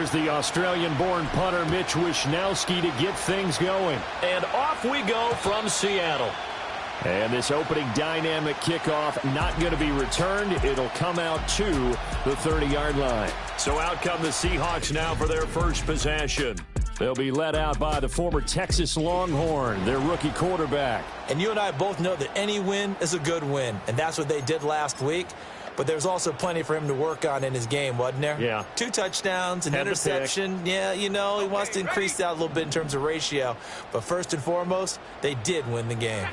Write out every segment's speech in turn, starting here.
Here's the Australian-born punter Mitch Wishnowsky to get things going. And off we go from Seattle. And this opening dynamic kickoff not going to be returned. It'll come out to the 30-yard line. So out come the Seahawks now for their first possession. They'll be led out by the former Texas Longhorn, their rookie quarterback. And you and I both know that any win is a good win, and that's what they did last week. But there's also plenty for him to work on in his game, wasn't there? Yeah. 2 touchdowns, an interception. Yeah, you know, he wants to increase that a little bit in terms of ratio. But first and foremost, they did win the game.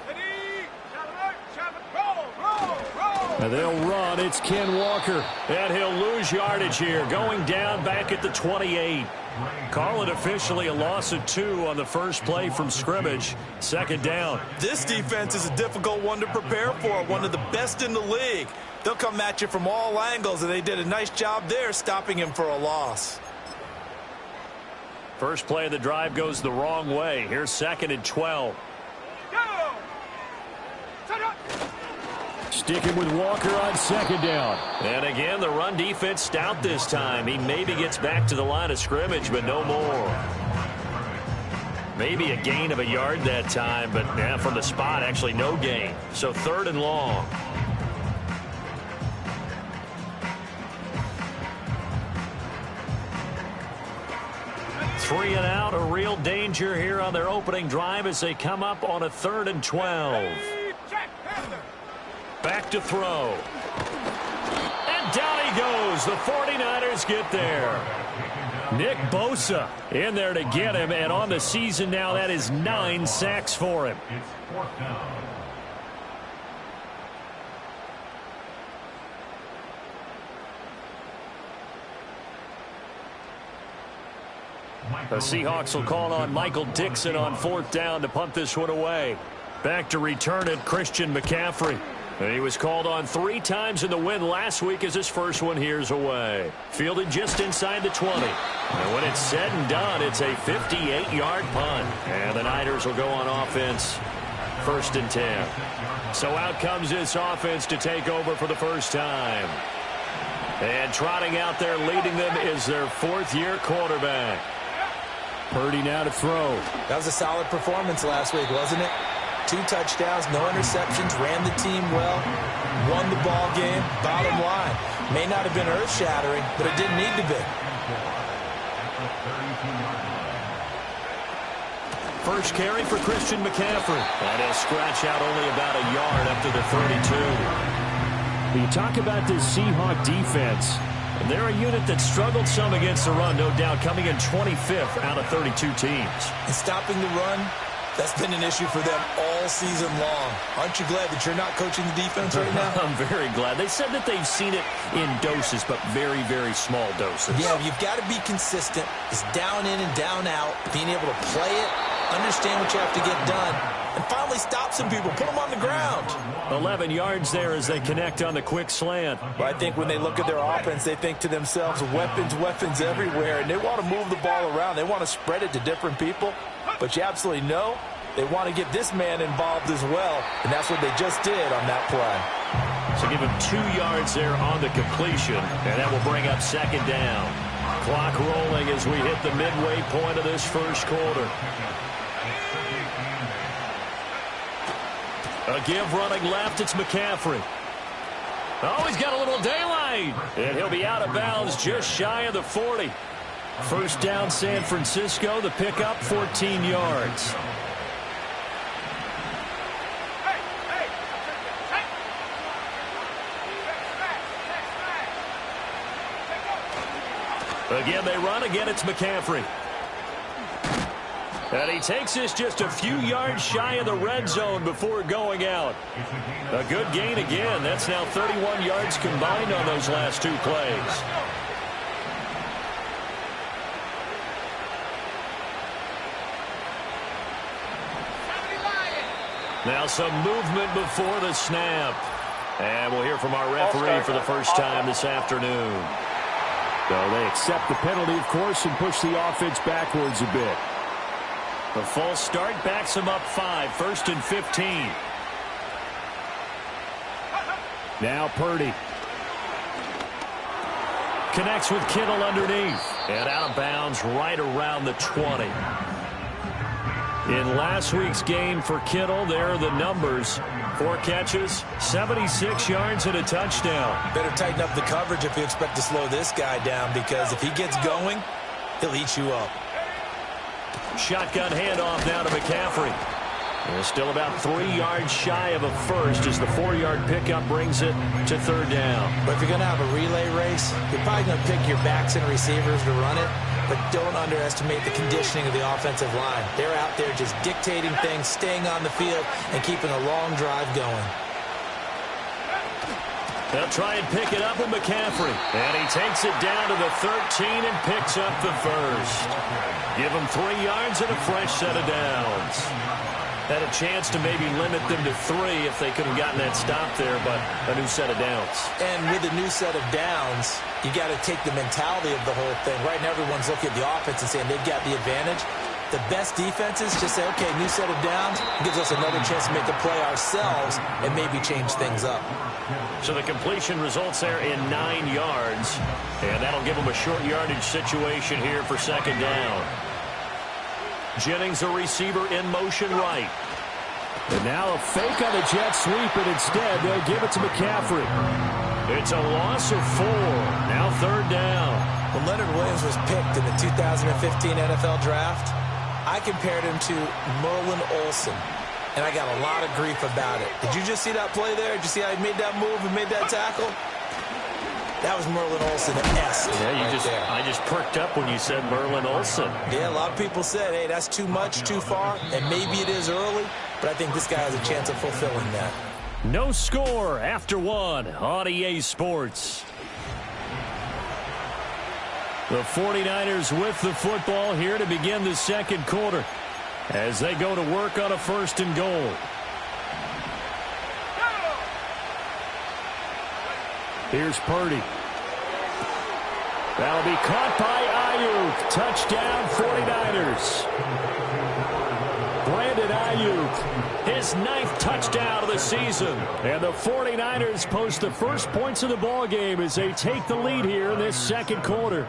And they'll run. It's Ken Walker. And he'll lose yardage here, going down back at the 28. Call it officially a loss of 2 on the first play from scrimmage. Second down. This defense is a difficult one to prepare for, one of the best in the league. They'll come at you from all angles, and they did a nice job there stopping him for a loss. First play of the drive goes the wrong way. Here's 2nd and 12. Sticking with Walker on 2nd down. And again, the run defense stout this time. He maybe gets back to the line of scrimmage, but no more. Maybe a gain of a yard that time, but yeah, from the spot, actually no gain. So 3rd and long. Three and out, a real danger here on their opening drive as they come up on a 3rd and 12. Back to throw. And down he goes. The 49ers get there. Nick Bosa in there to get him, and on the season now, that is 9 sacks for him. The Seahawks will call on Michael Dixon on 4th down to punt this one away. Back to return it, Christian McCaffrey. He was called on 3 times in the win last week as his first one here's away. Fielded just inside the 20. And when it's said and done, it's a 58-yard punt. And the Niners will go on offense. 1st and 10. So out comes this offense to take over for the first time. And trotting out there leading them is their 4th-year quarterback. Purdy now to throw. That was a solid performance last week, wasn't it? 2 touchdowns, no interceptions, ran the team well, won the ball game. Bottom line, may not have been earth-shattering, but it didn't need to be. First carry for Christian McCaffrey. And he'll scratch out only about a yard up to the 32. You talk about this Seahawk defense. They're a unit that struggled some against the run, no doubt, coming in 25th out of 32 teams. And stopping the run, that's been an issue for them all season long. Aren't you glad that you're not coaching the defense right now? I'm very glad. They said that they've seen it in doses, but very, very small doses. Yeah, you've got to be consistent. It's down in and down out, being able to play it, understand what you have to get done, and finally stop some people, put them on the ground. 11 yards there as they connect on the quick slant. But I think when they look at their offense, they think to themselves, weapons, weapons everywhere, and they want to move the ball around. They want to spread it to different people. But you absolutely know they want to get this man involved as well, and that's what they just did on that play. So give him 2 yards there on the completion, and that will bring up 2nd down. Clock rolling as we hit the midway point of this first quarter. A give running left, it's McCaffrey. Oh, he's got a little daylight. And he'll be out of bounds just shy of the 40. First down, San Francisco. The pickup, 14 yards. Again, they run. Again, it's McCaffrey. And he takes this just a few yards shy of the red zone before going out. A good gain again. That's now 31 yards combined on those last 2 plays. Now some movement before the snap. And we'll hear from our referee for the first time this afternoon. So they accept the penalty, of course, and push the offense backwards a bit. The false start backs him up 5. 1st and 15. Now Purdy. Connects with Kittle underneath. And out of bounds right around the 20. In last week's game for Kittle, there are the numbers. 4 catches, 76 yards, and a touchdown. Better tighten up the coverage if you expect to slow this guy down, because if he gets going, he'll eat you up. Shotgun handoff now to McCaffrey. They're still about 3 yards shy of a first as the 4-yard pickup brings it to 3rd down. But if you're going to have a relay race, you're probably going to pick your backs and receivers to run it, but don't underestimate the conditioning of the offensive line. They're out there just dictating things, staying on the field, and keeping a long drive going. They'll try and pick it up with McCaffrey. And he takes it down to the 13 and picks up the first. Give him 3 yards and a fresh set of downs. Had a chance to maybe limit them to 3 if they could have gotten that stop there, but a new set of downs. And with a new set of downs, you got to take the mentality of the whole thing. Right now, everyone's looking at the offense and saying they've got the advantage. The best defenses just say, okay, new set of downs, gives us another chance to make a play ourselves and maybe change things up. So the completion results there in 9 yards, and that'll give them a short yardage situation here for 2nd down. Jennings, a receiver in motion right. And now a fake on the jet sweep, and instead they'll give it to McCaffrey. It's a loss of 4. Now 3rd down. When Leonard Williams was picked in the 2015 NFL Draft, I compared him to Merlin Olsen, and I got a lot of grief about it. Did you just see that play there? Did you see how he made that move and made that tackle? That was Merlin Olsen-esque. Yeah, I just perked up when you said Merlin Olsen. Yeah, a lot of people said, hey, that's too much, too far, and maybe it is early, but I think this guy has a chance of fulfilling that. No score after 1 on EA Sports. The 49ers with the football here to begin the 2nd quarter as they go to work on a 1st and goal. Here's Purdy. That'll be caught by Ayuk. Touchdown 49ers. Brandon Ayuk, his 9th touchdown of the season. And the 49ers post the first points of the ballgame as they take the lead here in this 2nd quarter.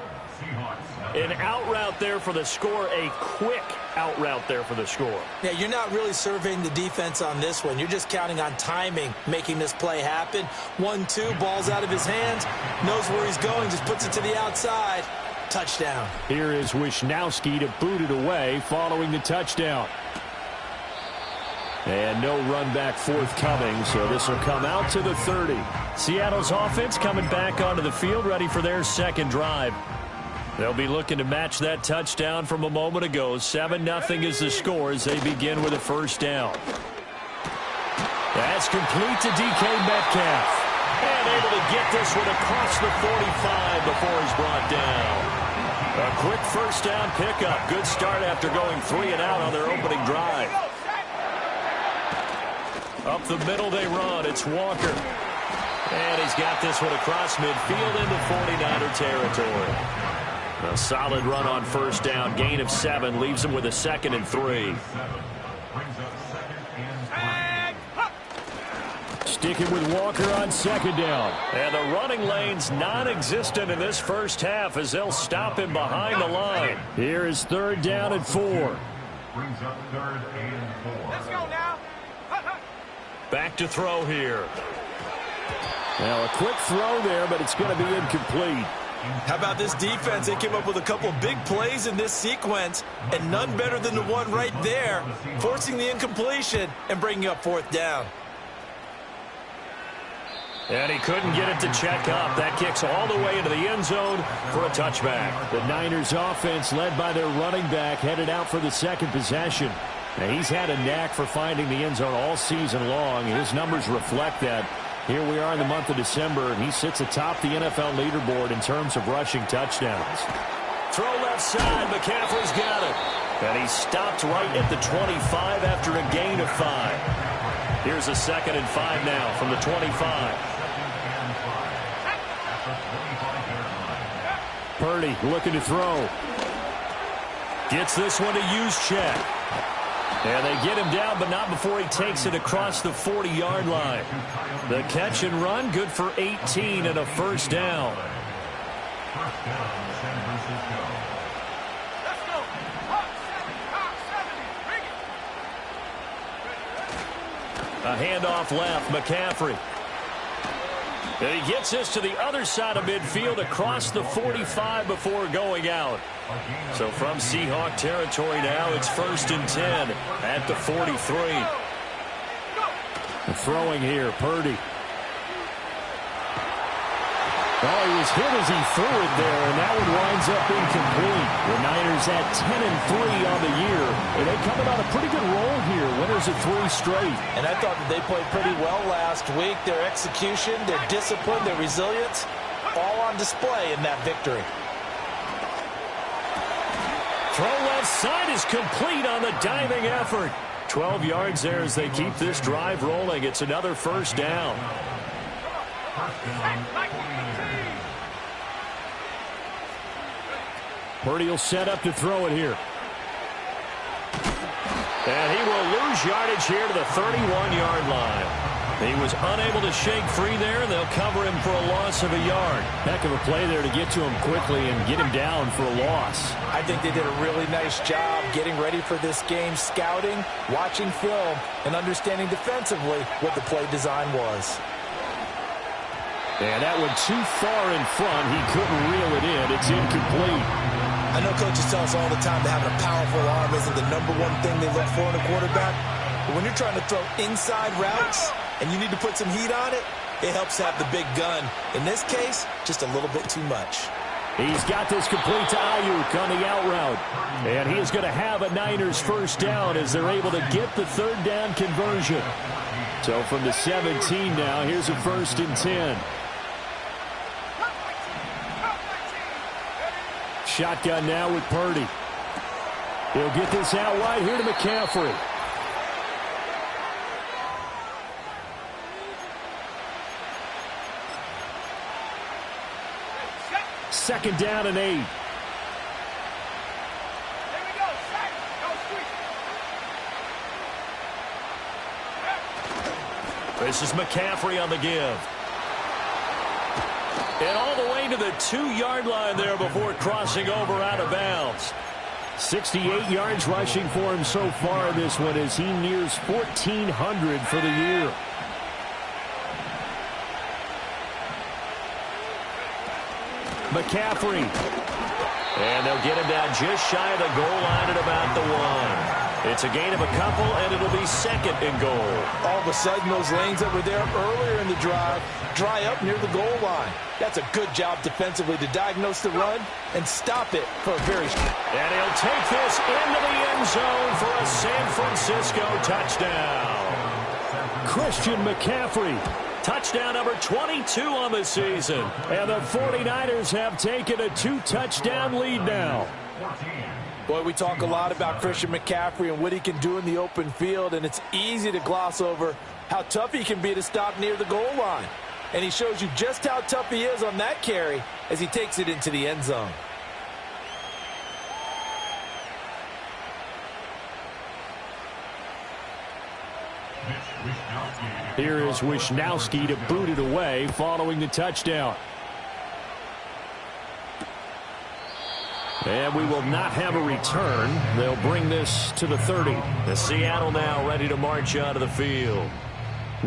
An out route there for the score, a quick out route there for the score. Yeah, you're not really surveying the defense on this one. You're just counting on timing, making this play happen. 1-2, ball's out of his hands, knows where he's going, just puts it to the outside. Touchdown. Here is Wisnowski to boot it away following the touchdown. And no run back forthcoming, so this will come out to the 30. Seattle's offense coming back onto the field, ready for their 2nd drive. They'll be looking to match that touchdown from a moment ago. 7-0 is the score as they begin with a 1st down. That's complete to DK Metcalf. And able to get this one across the 45 before he's brought down. A quick 1st down pickup. Good start after going 3 and out on their opening drive. Up the middle they run. It's Walker. And he's got this one across midfield into 49er territory. A solid run on 1st down. Gain of 7 leaves him with a 2nd and 3. Sticking with Walker on 2nd down. And the running lane's non-existent in this 1st half as they'll stop him behind the line. Here is 3rd down and 4. Let's go now. Back to throw here. Now a quick throw there, but it's going to be incomplete. How about this defense? They came up with a couple of big plays in this sequence, and none better than the one right there, forcing the incompletion and bringing up 4th down. And he couldn't get it to check up. That kicks all the way into the end zone for a touchback. The Niners offense, led by their running back, headed out for the 2nd possession. Now, he's had a knack for finding the end zone all season long. His numbers reflect that. Here we are in the month of December, and he sits atop the NFL leaderboard in terms of rushing touchdowns. Throw left side. McCaffrey's got it. And he stopped right at the 25 after a gain of 5. Here's a 2nd and 5 now from the 25. Purdy looking to throw. Gets this one to Juszczyk. And they get him down, but not before he takes it across the 40-yard line. The catch and run, good for 18 and a 1st down. A handoff left, McCaffrey. And he gets this to the other side of midfield across the 45 before going out. So from Seahawk territory now, it's 1st and 10 at the 43. Throwing here, Purdy. Oh, he was hit as he threw it there, and that one winds up incomplete. The Niners at 10-3 on the year, and they coming on a pretty good roll here. Winners of 3 straight. And I thought that they played pretty well last week. Their execution, their discipline, their resilience, all on display in that victory. Throw left side is complete on the diving effort. 12 yards there as they keep this drive rolling. It's another 1st down. Purdy will set up to throw it here. And he will lose yardage here to the 31-yard line. He was unable to shake free there, and they'll cover him for a loss of a yard. Heck of a play there to get to him quickly and get him down for a loss. I think they did a really nice job getting ready for this game, scouting, watching film, and understanding defensively what the play design was. And that one too far in front. He couldn't reel it in. It's incomplete. I know coaches tell us all the time that having a powerful arm isn't the #1 thing they look for in a quarterback. But when you're trying to throw inside routes and you need to put some heat on it, it helps have the big gun. In this case, just a little bit too much. He's got this complete to Ayuk on the out route. And he is going to have a Niners 1st down as they're able to get the 3rd down conversion. So from the 17 now, here's a 1st and 10. Shotgun now with Purdy. He'll get this out wide here to McCaffrey. Second down and 8. This is McCaffrey on the give. And all the way to the 2-yard line there before crossing over out of bounds. 68 yards rushing for him so far in this one as he nears 1,400 for the year. McCaffrey. And they'll get him down just shy of the goal line at about the 1. It's a gain of a couple, and it'll be 2nd and goal. All of a sudden, those lanes that were there earlier in the drive dry up near the goal line. That's a good job defensively to diagnose the run and stop it for a very... And he'll take this into the end zone for a San Francisco touchdown. Christian McCaffrey. Touchdown number 22 on the season. And the 49ers have taken a 2-touchdown lead now. Boy, we talk a lot about Christian McCaffrey and what he can do in the open field, and it's easy to gloss over how tough he can be to stop near the goal line. And he shows you just how tough he is on that carry as he takes it into the end zone. Here is Wisnowski to boot it away following the touchdown. And we will not have a return. They'll bring this to the 30. The Seattle now ready to march out of the field.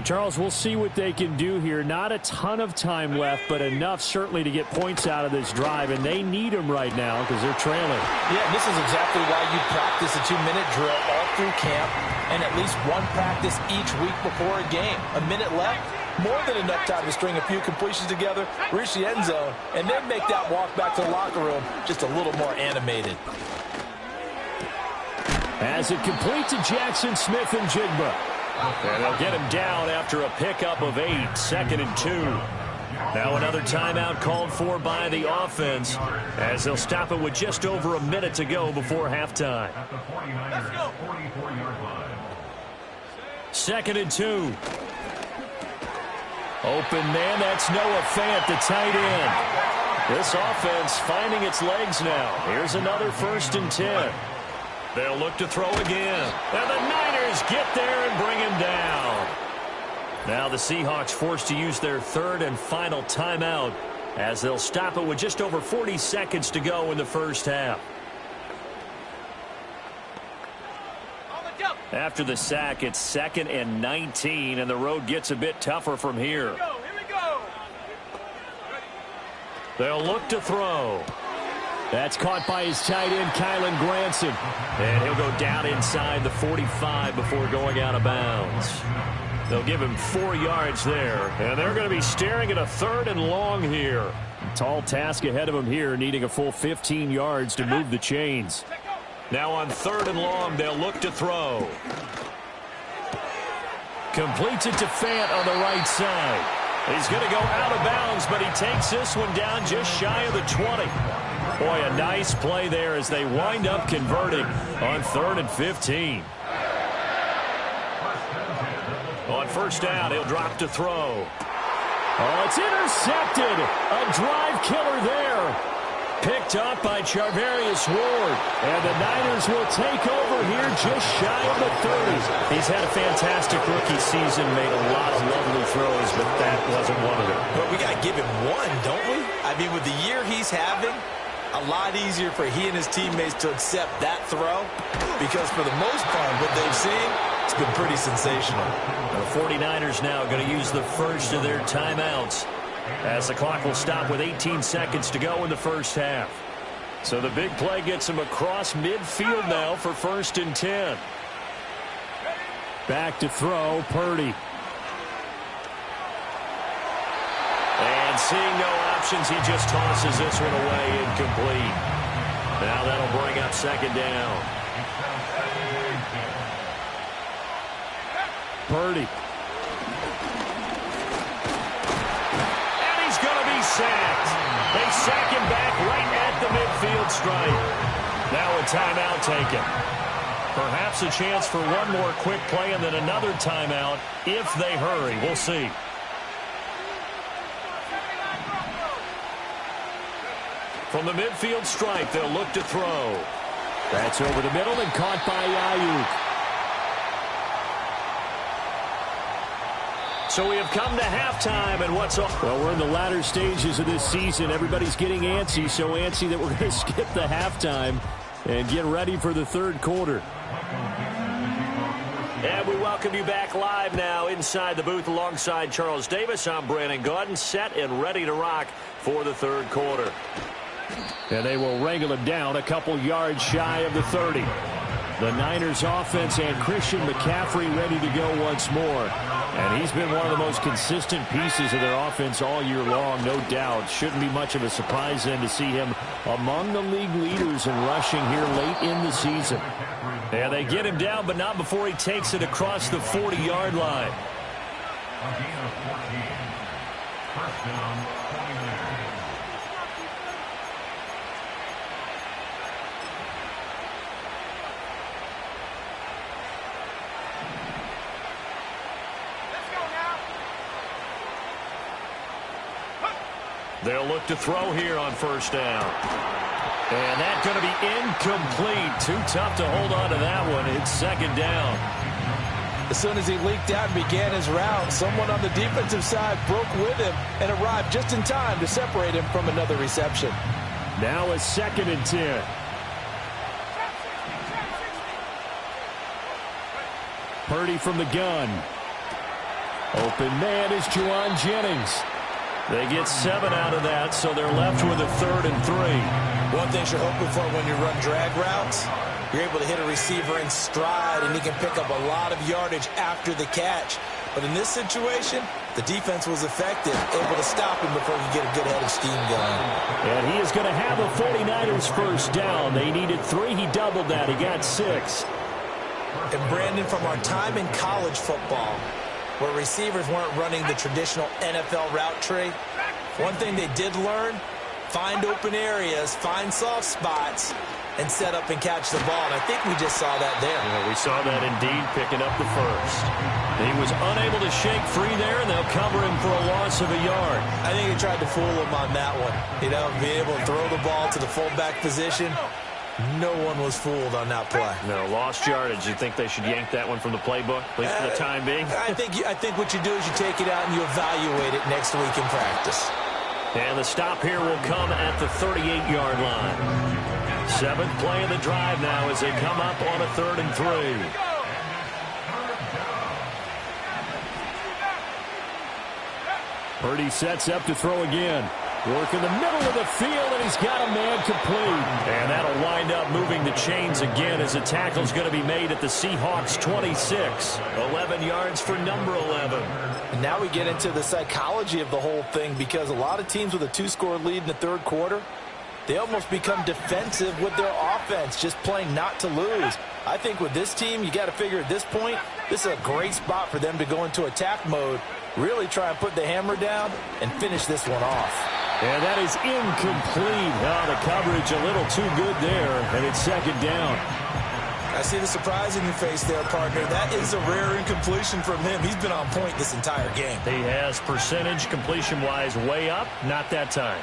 Charles, we'll see what they can do here. Not a ton of time left, but enough certainly to get points out of this drive, and they need them right now because they're trailing. Yeah, this is exactly why you practice a 2-minute drill all through camp and at least one practice each week before a game. A minute left, more than enough time to string a few completions together, reach the end zone, and then make that walk back to the locker room just a little more animated. As it complete to Jackson Smith and Jigba. And they'll get him down after a pickup of 8, 2nd and 2. Now another timeout called for by the offense as they'll stop it with just over a minute to go before halftime. Let's go. 2nd and 2. Open man, that's Noah Fant, the tight end. This offense finding its legs now. Here's another 1st and 10. They'll look to throw again. And the Niners get there and bring him down. Now the Seahawks forced to use their 3rd and final timeout as they'll stop it with just over 40 seconds to go in the first half. On the jump. After the sack, it's 2nd and 19, and the road gets a bit tougher from here. They'll look to throw. That's caught by his tight end, Kylan Granson. And he'll go down inside the 45 before going out of bounds. They'll give him 4 yards there, and they're going to be staring at a 3rd and long here. Tall task ahead of him here, needing a full 15 yards to move the chains. Now on 3rd and long, they'll look to throw. Completes it to Fant on the right side. He's going to go out of bounds, but he takes this one down just shy of the 20. Boy, a nice play there as they wind up converting on 3rd and 15. On 1st down, he'll drop to throw. Oh, it's intercepted. A drive killer there. Picked up by Charvarius Ward. And the Niners will take over here just shy of the 30. He's had a fantastic rookie season, made a lot of lovely throws, but that wasn't one of them. But we got to give him one, don't we? I mean, with the year he's having, a lot easier for he and his teammates to accept that throw because for the most part, what they've seen, it's been pretty sensational. The 49ers now going to use the first of their timeouts as the clock will stop with 18 seconds to go in the first half. So the big play gets him across midfield now for 1st and 10. Back to throw, Purdy. And seeing no options, he just tosses this one away incomplete. Now that'll bring up 2nd down. Purdy. And he's going to be sacked. They sack him back right at the midfield stripe. Now a timeout taken. Perhaps a chance for one more quick play and then another timeout if they hurry. We'll see. From the midfield stripe, they'll look to throw. That's over the middle and caught by Ayuk. So we have come to halftime, and what's up? Well, we're in the latter stages of this season. Everybody's getting antsy, so antsy that we're going to skip the halftime and get ready for the 3rd quarter. And we welcome you back live now inside the booth alongside Charles Davis. I'm Brandon Gaudin, set and ready to rock for the 3rd quarter. And they will wrangle him down a couple yards shy of the 30. The Niners offense and Christian McCaffrey ready to go once more. And he's been one of the most consistent pieces of their offense all year long, no doubt. Shouldn't be much of a surprise then to see him among the league leaders in rushing here late in the season. And they get him down, but not before he takes it across the 40-yard line. They'll look to throw here on 1st down. And that's going to be incomplete. Too tough to hold on to that one. It's 2nd down. As soon as he leaked out and began his route, someone on the defensive side broke with him and arrived just in time to separate him from another reception. Now a 2nd and 10. Purdy from the gun. Open man is Juwan Jennings. They get 7 out of that, so they're left with a 3rd and 3. One thing you're hoping for when you run drag routes, you're able to hit a receiver in stride, and he can pick up a lot of yardage after the catch. But in this situation, the defense was effective, able to stop him before he get a good head of steam going. And he is going to have a 49ers 1st down. They needed 3. He doubled that. He got 6. And Brandon, from our time in college football, where receivers weren't running the traditional NFL route tree, one thing they did learn, find open areas, find soft spots, and set up and catch the ball. And I think we just saw that there. Yeah, we saw that indeed, picking up the 1st. He was unable to shake free there, and they'll cover him for a loss of a yard. I think they tried to fool him on that one. You know, being able to throw the ball to the fullback position. No one was fooled on that play. No, lost yardage. You think they should yank that one from the playbook, at least for the time being? I think what you do is you take it out and you evaluate it next week in practice. And the stop here will come at the 38-yard line. 7th play of the drive now as they come up on a 3rd and 3. Purdy sets up to throw again. Work in the middle of the field, and he's got a man complete. And that'll wind up moving the chains again as a tackle's going to be made at the Seahawks 26. 11 yards for number 11. And now we get into the psychology of the whole thing, because a lot of teams with a 2-score lead in the third quarter, they almost become defensive with their offense, just playing not to lose. I think with this team, you got to figure at this point, this is a great spot for them to go into attack mode, really try and put the hammer down and finish this one off. And that is incomplete. Oh, the coverage a little too good there, and it's second down. I see the surprise in your face there, partner. That is a rare incompletion from him. He's been on point this entire game. He has percentage completion-wise way up, not that time.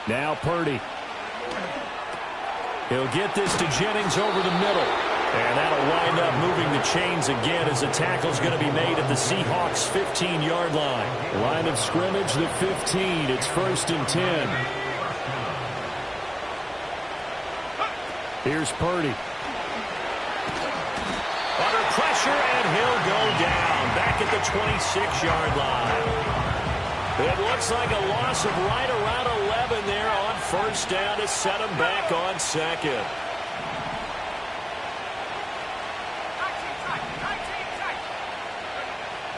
Now Purdy. He'll get this to Jennings over the middle. And that'll wind up moving the chains again as a tackle's going to be made at the Seahawks 15-yard line. Line of scrimmage, the 15. It's 1st and 10. Here's Purdy. Under pressure, and he'll go down. Back at the 26-yard line. It looks like a loss of right around 11 there on 1st down to set him back on 2nd.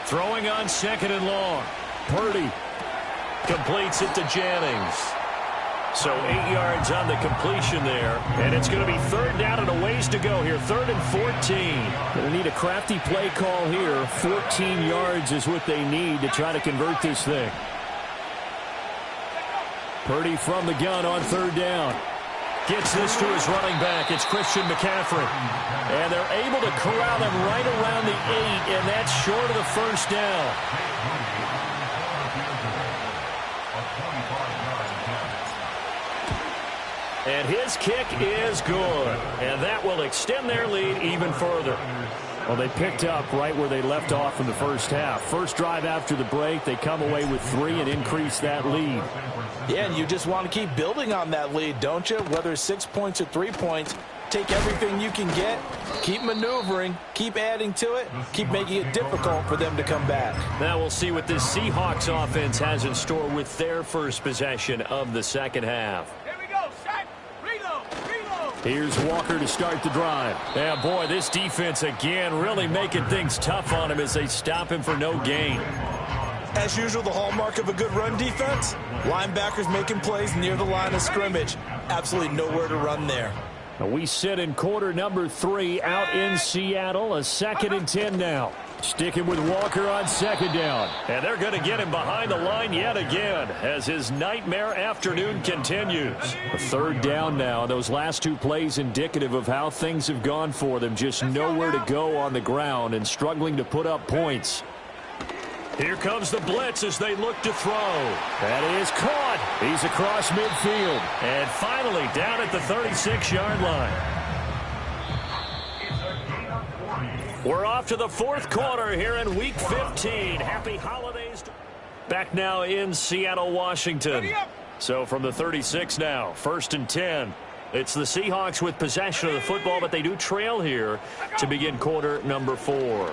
Throwing on 2nd and long. Purdy completes it to Jennings. So 8 yards on the completion there. And it's going to be 3rd down and a ways to go here. 3rd and 14. Going to need a crafty play call here. 14 yards is what they need to try to convert this thing. Purdy from the gun on 3rd down. Gets this to his running back. It's Christian McCaffrey. And they're able to corral him right around the 8, and that's short of the 1st down. And his kick is good. And that will extend their lead even further. Well, they picked up right where they left off in the first half. First drive after the break, they come away with 3 and increase that lead. Yeah, and you just want to keep building on that lead, don't you? Whether it's 6 points or 3 points, take everything you can get, keep maneuvering, keep adding to it, keep making it difficult for them to come back. Now we'll see what this Seahawks offense has in store with their first possession of the second half. Here's Walker to start the drive. Yeah, boy, this defense again really making things tough on him as they stop him for no gain. As usual, the hallmark of a good run defense, linebackers making plays near the line of scrimmage. Absolutely nowhere to run there. We sit in quarter number 3 out in Seattle. A 2nd and 10 now. Sticking with Walker on 2nd down. And they're going to get him behind the line yet again as his nightmare afternoon continues. A 3rd down now. Those last 2 plays indicative of how things have gone for them. Just nowhere to go on the ground and struggling to put up points. Here comes the blitz as they look to throw. That is caught. He's across midfield. And finally down at the 36-yard line. We're off to the 4th quarter here in Week 15. Happy holidays. Back now in Seattle, Washington. So from the 36 now, 1st and 10. It's the Seahawks with possession of the football, but they do trail here to begin quarter number 4.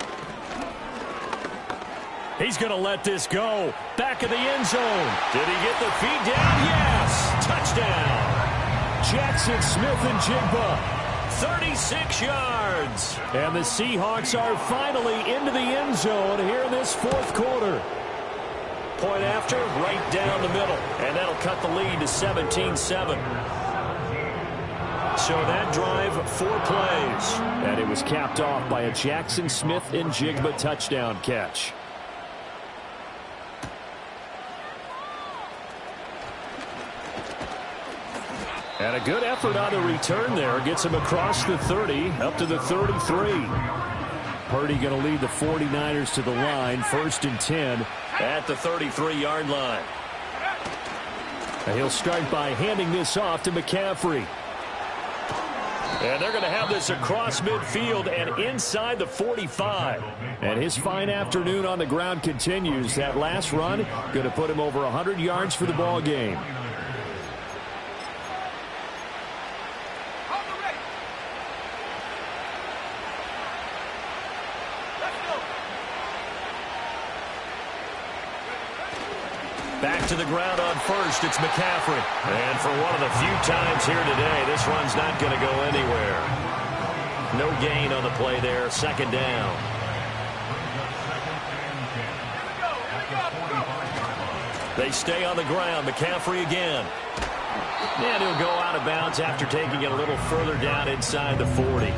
He's going to let this go. Back of the end zone. Did he get the feed down? Yes. Touchdown. Jackson Smith and Jigba. 36 yards. And the Seahawks are finally into the end zone here in this 4th quarter. Point after, right down the middle. And that'll cut the lead to 17-7. So that drive, 4 plays. And it was capped off by a Jackson Smith and Jigba touchdown catch. And a good effort on the return there. Gets him across the 30, up to the 33. Purdy going to lead the 49ers to the line. 1st and 10. At the 33-yard line. And he'll start by handing this off to McCaffrey. And they're going to have this across midfield and inside the 45. And his fine afternoon on the ground continues. That last run going to put him over 100 yards for the ball game. Back to the ground on first. It's McCaffrey. And for one of the few times here today, this run's not going to go anywhere. No gain on the play there. Second down. They stay on the ground. McCaffrey again. And he'll go out of bounds after taking it a little further down inside the 40.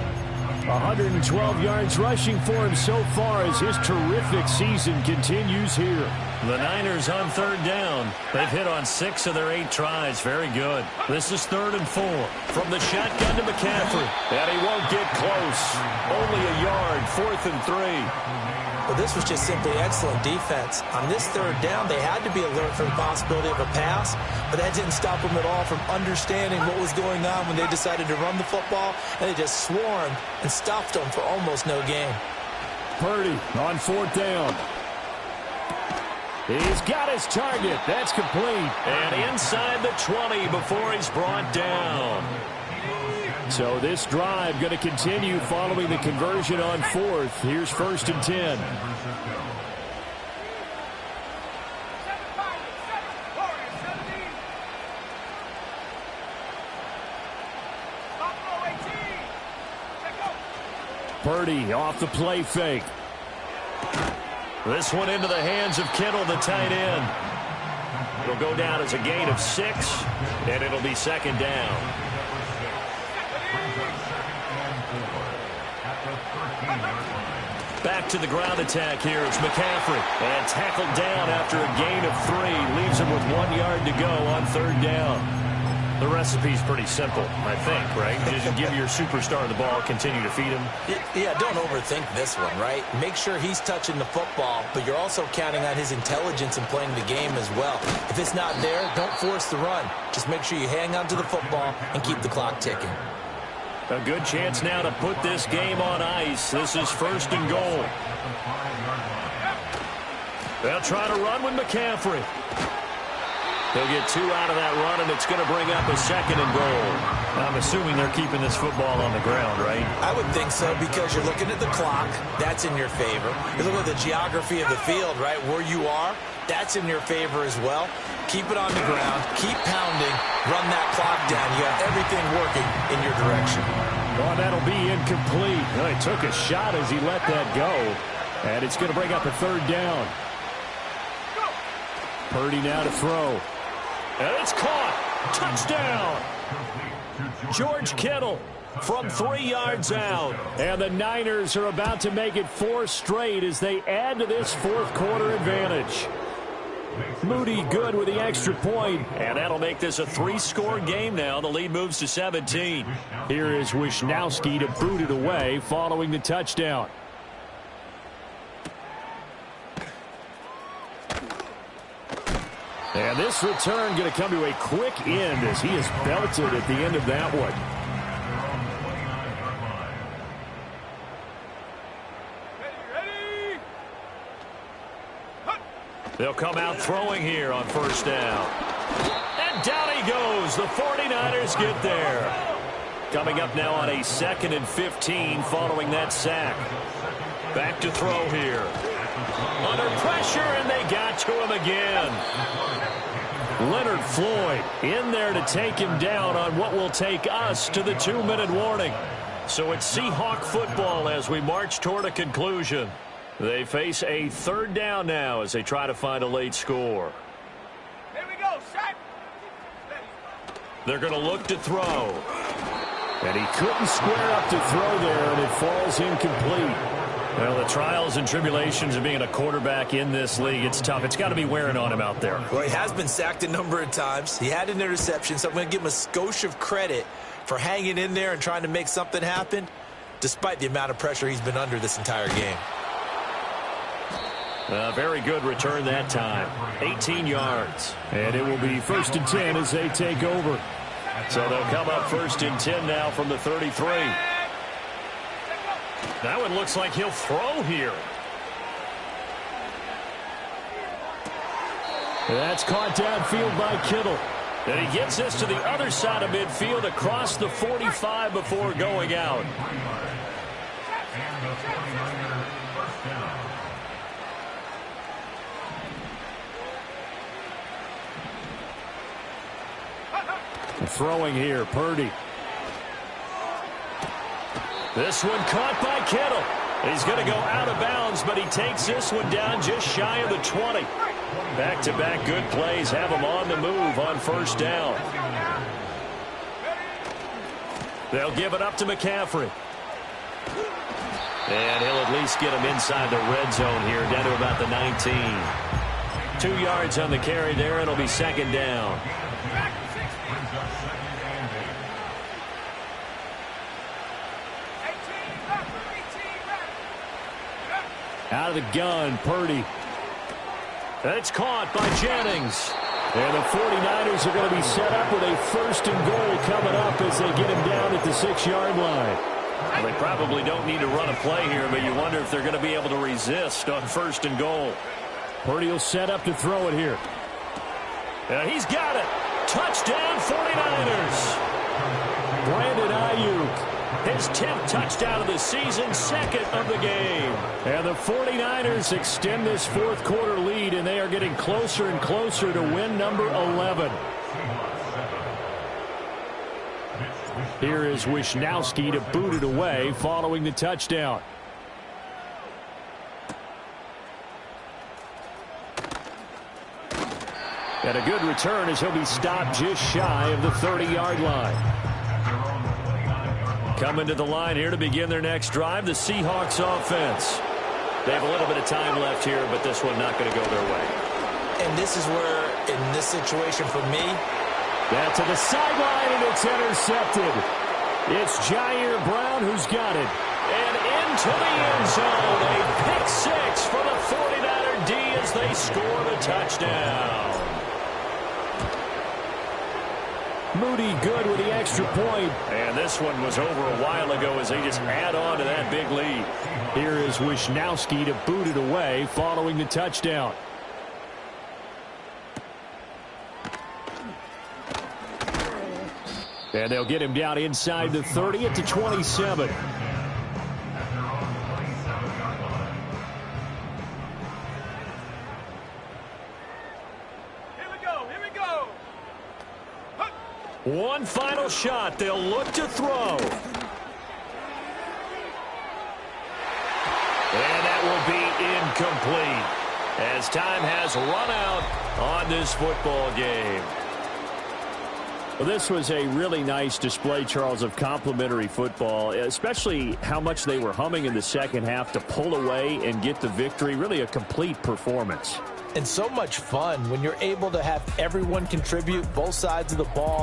112 yards rushing for him so far as his terrific season continues here. The Niners on third down. They've hit on 6 of their 8 tries. Very good. This is 3rd and 4. From the shotgun to McCaffrey. And he won't get close. Only a yard. 4th and 3. Well, this was just simply excellent defense. On this third down, they had to be alert for the possibility of a pass, but that didn't stop them at all from understanding what was going on when they decided to run the football, and they just swarmed and stuffed them for almost no gain. Purdy on 4th down. He's got his target. That's complete. And inside the 20 before he's brought down. So this drive going to continue following the conversion on 4th. Here's 1st and 10. Purdy off the play fake. This one into the hands of Kittle, the tight end. It'll go down as a gain of 6, and it'll be 2nd down. Back to the ground attack here. It's McCaffrey. And tackled down after a gain of 3. Leaves him with 1 yard to go on 3rd down. The recipe's pretty simple, I think, right? Just give your superstar the ball, continue to feed him. Yeah, don't overthink this one, right? Make sure he's touching the football, but you're also counting on his intelligence in playing the game as well. If it's not there, don't force the run. Just make sure you hang on to the football and keep the clock ticking. A good chance now to put this game on ice. This is 1st and goal. They'll try to run with McCaffrey. They'll get 2 out of that run, and it's going to bring up a 2nd and goal. I'm assuming they're keeping this football on the ground, right? I would think so, because you're looking at the clock. That's in your favor. You're looking at the geography of the field, right? Where you are, that's in your favor as well. Keep it on the ground. Keep pounding. Run that clock down. You have everything working in your direction. Oh, that'll be incomplete. Well, he took a shot as he let that go. And it's going to bring up a 3rd down. Purdy now to throw. And it's caught. Touchdown. George Kittle from 3 yards out. And the Niners are about to make it 4 straight as they add to this 4th quarter advantage. Moody good with the extra point. And that'll make this a 3-score game now. The lead moves to 17. Here is Wisnowski to boot it away following the touchdown. And this return going to come to a quick end as he is belted at the end of that one. They'll come out throwing here on 1st down. And down he goes. The 49ers get there. Coming up now on a 2nd and 15 following that sack. Back to throw here. Under pressure, and they got to him again. Leonard Floyd in there to take him down on what will take us to the 2-minute warning. So it's Seahawk football as we march toward a conclusion. They face a 3rd down now as they try to find a late score. Here we go, set. They're going to look to throw. And he couldn't square up to throw there, and it falls incomplete. Well, the trials and tribulations of being a quarterback in this league, it's tough. It's got to be wearing on him out there. Well, he has been sacked a number of times. He had an interception, so I'm going to give him a skosh of credit for hanging in there and trying to make something happen, despite the amount of pressure he's been under this entire game. Very good return that time. 18 yards. And it will be 1st and 10 as they take over. So they'll come up 1st and 10 now from the 33. That one looks like he'll throw here. That's caught downfield by Kittle. And he gets this to the other side of midfield across the 45 before going out. throwing here. Purdy. This one caught by Kittle. He's going to go out of bounds, but he takes this one down just shy of the 20. Back-to-back good plays have him on the move on first down. They'll give it up to McCaffrey. And he'll at least get him inside the red zone here, down to about the 19. 2 yards on the carry there, and it'll be second down. Out of the gun, Purdy. It's caught by Jennings. And the 49ers are going to be set up with a first and goal coming up as they get him down at the 6-yard line. Well, they probably don't need to run a play here, but you wonder if they're going to be able to resist on first and goal. Purdy will set up to throw it here. He's got it. Touchdown 49ers. Brandon Ayuk. His 10th touchdown of the season, second of the game. And the 49ers extend this fourth quarter lead, and they are getting closer and closer to win number 11. Here is Wisnowski to boot it away following the touchdown. And a good return as he'll be stopped just shy of the 30-yard line. Coming to the line here to begin their next drive, the Seahawks offense. They have a little bit of time left here, but this one not going to go their way. And this is where, in this situation for me, that to the sideline, and it's intercepted. It's Jair Brown who's got it. And into the end zone. A pick six for the 49er D as they score the touchdown. Moody good with the extra point. And this one was over a while ago as they just add on to that big lead. Here is Wisnowski to boot it away following the touchdown. And they'll get him down inside the 30 at the 27. One final shot. They'll look to throw. And that will be incomplete as time has run out on this football game. Well, this was a really nice display, Charles, of complimentary football, especially how much they were humming in the second half to pull away and get the victory. Really a complete performance. and so much fun when you're able to have everyone contribute both sides of the ball.